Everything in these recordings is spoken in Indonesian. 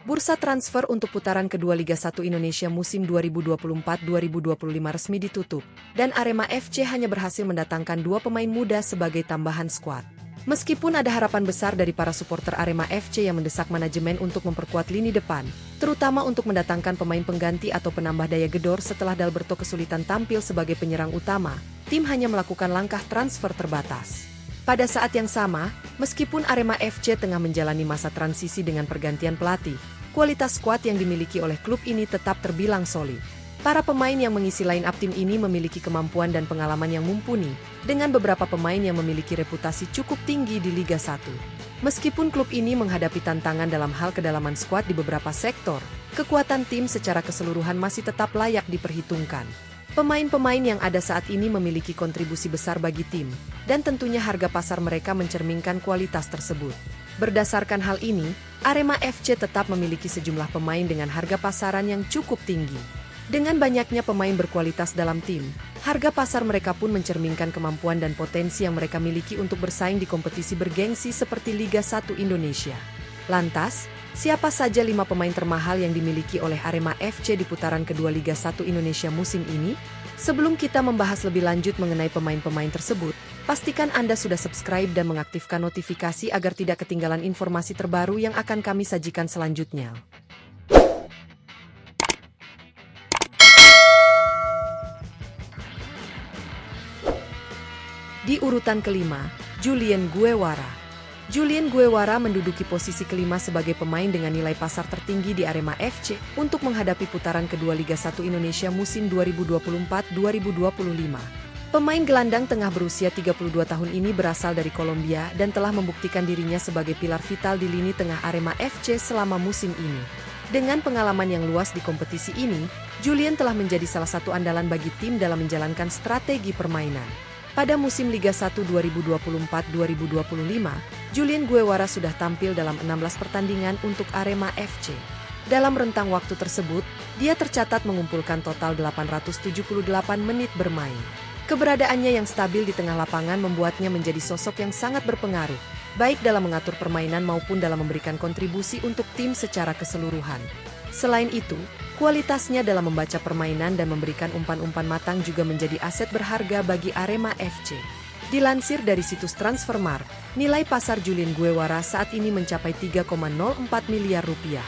Bursa transfer untuk putaran kedua Liga 1 Indonesia musim 2024-2025 resmi ditutup, dan Arema FC hanya berhasil mendatangkan 2 pemain muda sebagai tambahan skuad. Meskipun ada harapan besar dari para supporter Arema FC yang mendesak manajemen untuk memperkuat lini depan, terutama untuk mendatangkan pemain pengganti atau penambah daya gedor setelah Dalberto kesulitan tampil sebagai penyerang utama, tim hanya melakukan langkah transfer terbatas. Pada saat yang sama, meskipun Arema FC tengah menjalani masa transisi dengan pergantian pelatih, kualitas skuad yang dimiliki oleh klub ini tetap terbilang solid. Para pemain yang mengisi line up tim ini memiliki kemampuan dan pengalaman yang mumpuni, dengan beberapa pemain yang memiliki reputasi cukup tinggi di Liga 1. Meskipun klub ini menghadapi tantangan dalam hal kedalaman skuad di beberapa sektor, kekuatan tim secara keseluruhan masih tetap layak diperhitungkan. Pemain-pemain yang ada saat ini memiliki kontribusi besar bagi tim, dan tentunya harga pasar mereka mencerminkan kualitas tersebut. Berdasarkan hal ini, Arema FC tetap memiliki sejumlah pemain dengan harga pasaran yang cukup tinggi. Dengan banyaknya pemain berkualitas dalam tim, harga pasar mereka pun mencerminkan kemampuan dan potensi yang mereka miliki untuk bersaing di kompetisi bergengsi seperti Liga 1 Indonesia. Lantas, siapa saja 5 pemain termahal yang dimiliki oleh Arema FC di putaran kedua Liga 1 Indonesia musim ini? Sebelum kita membahas lebih lanjut mengenai pemain-pemain tersebut, pastikan Anda sudah subscribe dan mengaktifkan notifikasi agar tidak ketinggalan informasi terbaru yang akan kami sajikan selanjutnya. Di urutan kelima, Julian Guevara. Julian Guevara menduduki posisi kelima sebagai pemain dengan nilai pasar tertinggi di Arema FC untuk menghadapi putaran kedua Liga 1 Indonesia musim 2024-2025. Pemain gelandang tengah berusia 32 tahun ini berasal dari Kolombia dan telah membuktikan dirinya sebagai pilar vital di lini tengah Arema FC selama musim ini. Dengan pengalaman yang luas di kompetisi ini, Julian telah menjadi salah satu andalan bagi tim dalam menjalankan strategi permainan. Pada musim Liga 1 2024-2025, Julian Guevara sudah tampil dalam 16 pertandingan untuk Arema FC. Dalam rentang waktu tersebut, dia tercatat mengumpulkan total 878 menit bermain. Keberadaannya yang stabil di tengah lapangan membuatnya menjadi sosok yang sangat berpengaruh, baik dalam mengatur permainan maupun dalam memberikan kontribusi untuk tim secara keseluruhan. Selain itu, kualitasnya dalam membaca permainan dan memberikan umpan-umpan matang juga menjadi aset berharga bagi Arema FC. Dilansir dari situs Transfermarkt, nilai pasar Julian Guevara saat ini mencapai 3,04 miliar rupiah.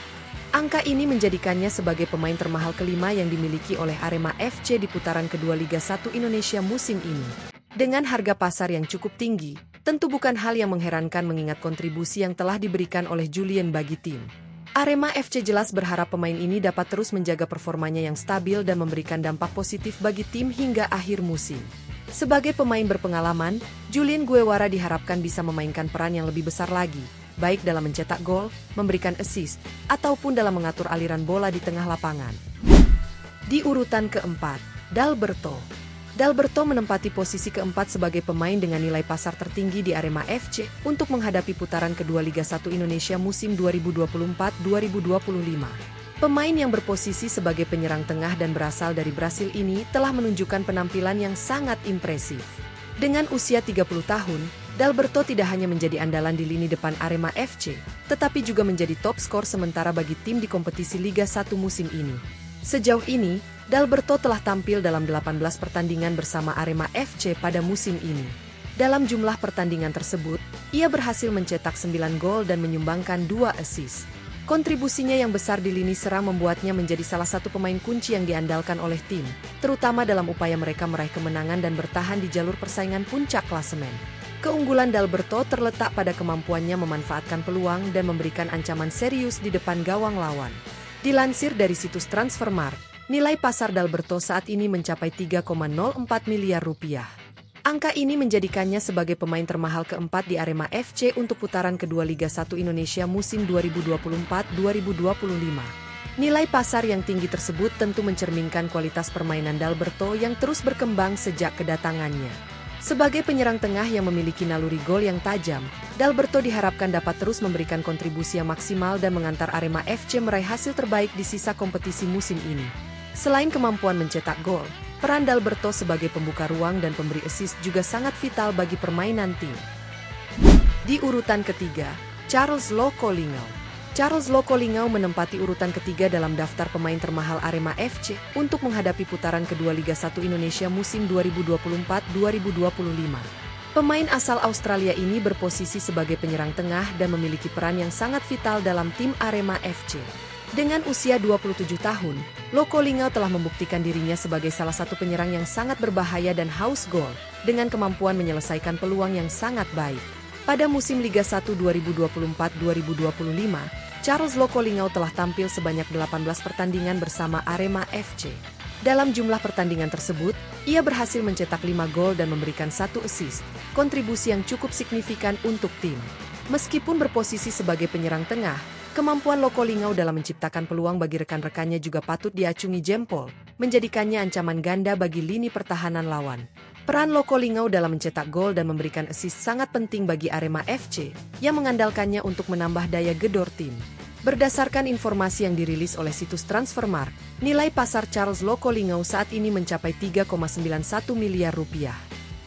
Angka ini menjadikannya sebagai pemain termahal kelima yang dimiliki oleh Arema FC di putaran kedua Liga 1 Indonesia musim ini. Dengan harga pasar yang cukup tinggi, tentu bukan hal yang mengherankan mengingat kontribusi yang telah diberikan oleh Julian bagi tim. Arema FC jelas berharap pemain ini dapat terus menjaga performanya yang stabil dan memberikan dampak positif bagi tim hingga akhir musim. Sebagai pemain berpengalaman, Julian Guevara diharapkan bisa memainkan peran yang lebih besar lagi, baik dalam mencetak gol, memberikan assist, ataupun dalam mengatur aliran bola di tengah lapangan. Di urutan keempat, Dalberto. Dalberto menempati posisi keempat sebagai pemain dengan nilai pasar tertinggi di Arema FC untuk menghadapi putaran kedua Liga 1 Indonesia musim 2024-2025. Pemain yang berposisi sebagai penyerang tengah dan berasal dari Brasil ini telah menunjukkan penampilan yang sangat impresif. Dengan usia 30 tahun, Dalberto tidak hanya menjadi andalan di lini depan Arema FC, tetapi juga menjadi top skor sementara bagi tim di kompetisi Liga 1 musim ini. Sejauh ini, Dalberto telah tampil dalam 18 pertandingan bersama Arema FC pada musim ini. Dalam jumlah pertandingan tersebut, ia berhasil mencetak 9 gol dan menyumbangkan 2 assist. Kontribusinya yang besar di lini serang membuatnya menjadi salah satu pemain kunci yang diandalkan oleh tim, terutama dalam upaya mereka meraih kemenangan dan bertahan di jalur persaingan puncak klasemen. Keunggulan Dalberto terletak pada kemampuannya memanfaatkan peluang dan memberikan ancaman serius di depan gawang lawan. Dilansir dari situs Transfermarkt, nilai pasar Dalberto saat ini mencapai 3,04 miliar rupiah. Angka ini menjadikannya sebagai pemain termahal keempat di Arema FC untuk putaran kedua Liga 1 Indonesia musim 2024-2025. Nilai pasar yang tinggi tersebut tentu mencerminkan kualitas permainan Dalberto yang terus berkembang sejak kedatangannya. Sebagai penyerang tengah yang memiliki naluri gol yang tajam, Dalberto diharapkan dapat terus memberikan kontribusi yang maksimal dan mengantar Arema FC meraih hasil terbaik di sisa kompetisi musim ini. Selain kemampuan mencetak gol, peran Dalberto sebagai pembuka ruang dan pemberi assist juga sangat vital bagi permainan tim. Di urutan ketiga, Charles Loco Lingau. Charles Lokolingau menempati urutan ketiga dalam daftar pemain termahal Arema FC untuk menghadapi putaran kedua Liga 1 Indonesia musim 2024-2025. Pemain asal Australia ini berposisi sebagai penyerang tengah dan memiliki peran yang sangat vital dalam tim Arema FC. Dengan usia 27 tahun, Lokolingau telah membuktikan dirinya sebagai salah satu penyerang yang sangat berbahaya dan haus gol, dengan kemampuan menyelesaikan peluang yang sangat baik. Pada musim Liga 1 2024-2025, Charles Lokolingau telah tampil sebanyak 18 pertandingan bersama Arema FC. Dalam jumlah pertandingan tersebut, ia berhasil mencetak 5 gol dan memberikan 1 assist, kontribusi yang cukup signifikan untuk tim. Meskipun berposisi sebagai penyerang tengah, kemampuan Lokolingau dalam menciptakan peluang bagi rekan-rekannya juga patut diacungi jempol, menjadikannya ancaman ganda bagi lini pertahanan lawan. Peran Lokolingau dalam mencetak gol dan memberikan assist sangat penting bagi Arema FC, yang mengandalkannya untuk menambah daya gedor tim. Berdasarkan informasi yang dirilis oleh situs Transfermarkt, nilai pasar Charles Lokolingau saat ini mencapai 3,91 miliar rupiah.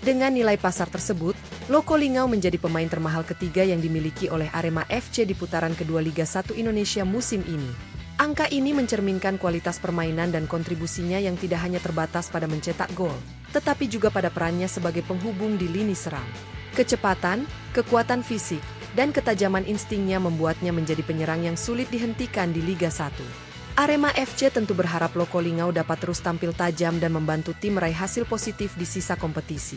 Dengan nilai pasar tersebut, Lokolingau menjadi pemain termahal ketiga yang dimiliki oleh Arema FC di putaran kedua Liga 1 Indonesia musim ini. Angka ini mencerminkan kualitas permainan dan kontribusinya yang tidak hanya terbatas pada mencetak gol, tetapi juga pada perannya sebagai penghubung di lini serang. Kecepatan, kekuatan fisik, dan ketajaman instingnya membuatnya menjadi penyerang yang sulit dihentikan di Liga 1. Arema FC tentu berharap Lokolingau dapat terus tampil tajam dan membantu tim meraih hasil positif di sisa kompetisi.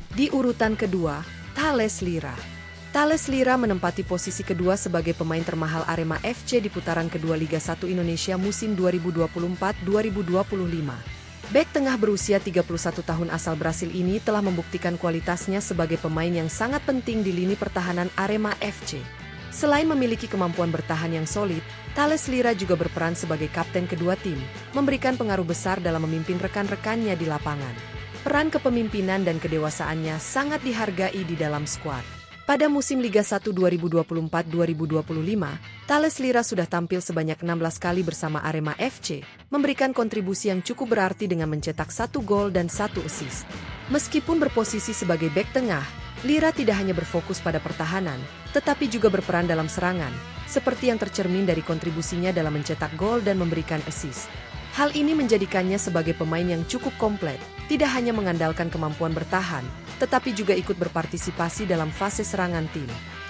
Di urutan kedua, Thales Lira. Thales Lira menempati posisi kedua sebagai pemain termahal Arema FC di putaran kedua Liga 1 Indonesia musim 2024-2025. Bek tengah berusia 31 tahun asal Brasil ini telah membuktikan kualitasnya sebagai pemain yang sangat penting di lini pertahanan Arema FC. Selain memiliki kemampuan bertahan yang solid, Thales Lira juga berperan sebagai kapten kedua tim, memberikan pengaruh besar dalam memimpin rekan-rekannya di lapangan. Peran kepemimpinan dan kedewasaannya sangat dihargai di dalam skuad. Pada musim Liga 1 2024-2025, Thales Lira sudah tampil sebanyak 16 kali bersama Arema FC, memberikan kontribusi yang cukup berarti dengan mencetak 1 gol dan 1 assist. Meskipun berposisi sebagai bek tengah, Lira tidak hanya berfokus pada pertahanan, tetapi juga berperan dalam serangan, seperti yang tercermin dari kontribusinya dalam mencetak gol dan memberikan assist. Hal ini menjadikannya sebagai pemain yang cukup komplit, tidak hanya mengandalkan kemampuan bertahan, tetapi juga ikut berpartisipasi dalam fase serangan tim.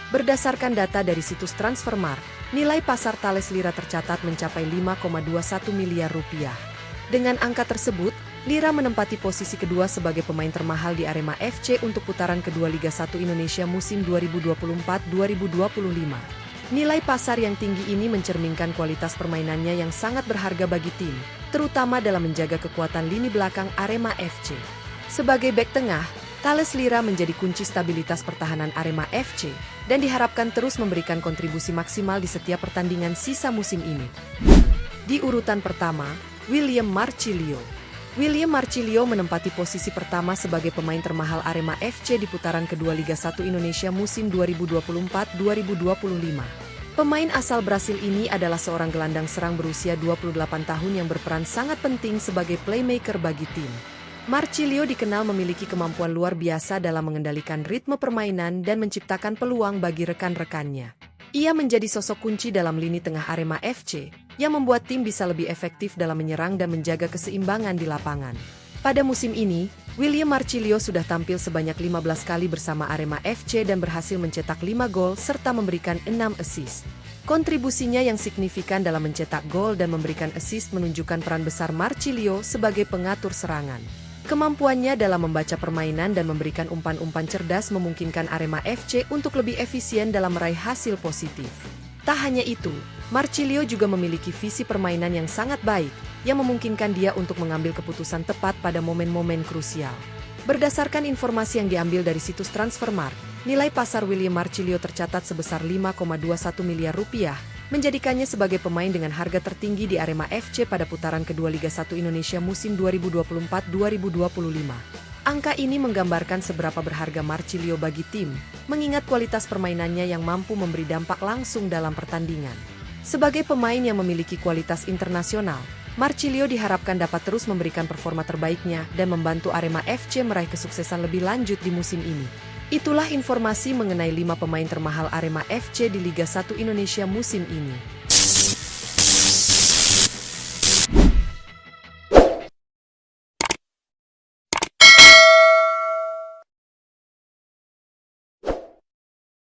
Berdasarkan data dari situs Transfermarkt, nilai pasar Thales Lira tercatat mencapai 5,21 miliar rupiah. Dengan angka tersebut, Lira menempati posisi kedua sebagai pemain termahal di Arema FC untuk putaran kedua Liga 1 Indonesia musim 2024-2025. Nilai pasar yang tinggi ini mencerminkan kualitas permainannya yang sangat berharga bagi tim, terutama dalam menjaga kekuatan lini belakang Arema FC. Sebagai bek tengah, Thales Lira menjadi kunci stabilitas pertahanan Arema FC dan diharapkan terus memberikan kontribusi maksimal di setiap pertandingan sisa musim ini. Di urutan pertama, William Marcilio. William Marcilio menempati posisi pertama sebagai pemain termahal Arema FC di putaran kedua Liga 1 Indonesia musim 2024-2025. Pemain asal Brasil ini adalah seorang gelandang serang berusia 28 tahun yang berperan sangat penting sebagai playmaker bagi tim. Marcilio dikenal memiliki kemampuan luar biasa dalam mengendalikan ritme permainan dan menciptakan peluang bagi rekan-rekannya. Ia menjadi sosok kunci dalam lini tengah Arema FC, yang membuat tim bisa lebih efektif dalam menyerang dan menjaga keseimbangan di lapangan. Pada musim ini, William Marcilio sudah tampil sebanyak 15 kali bersama Arema FC dan berhasil mencetak 5 gol serta memberikan 6 assist. Kontribusinya yang signifikan dalam mencetak gol dan memberikan assist menunjukkan peran besar Marcilio sebagai pengatur serangan. Kemampuannya dalam membaca permainan dan memberikan umpan-umpan cerdas memungkinkan Arema FC untuk lebih efisien dalam meraih hasil positif. Tak hanya itu, Marcilio juga memiliki visi permainan yang sangat baik, yang memungkinkan dia untuk mengambil keputusan tepat pada momen-momen krusial. Berdasarkan informasi yang diambil dari situs Transfermarkt, nilai pasar William Marcilio tercatat sebesar 5,21 miliar rupiah, menjadikannya sebagai pemain dengan harga tertinggi di Arema FC pada putaran kedua Liga 1 Indonesia musim 2024-2025. Angka ini menggambarkan seberapa berharga Marcilio bagi tim, mengingat kualitas permainannya yang mampu memberi dampak langsung dalam pertandingan. Sebagai pemain yang memiliki kualitas internasional, Marcilio diharapkan dapat terus memberikan performa terbaiknya dan membantu Arema FC meraih kesuksesan lebih lanjut di musim ini. Itulah informasi mengenai 5 pemain termahal Arema FC di Liga 1 Indonesia musim ini.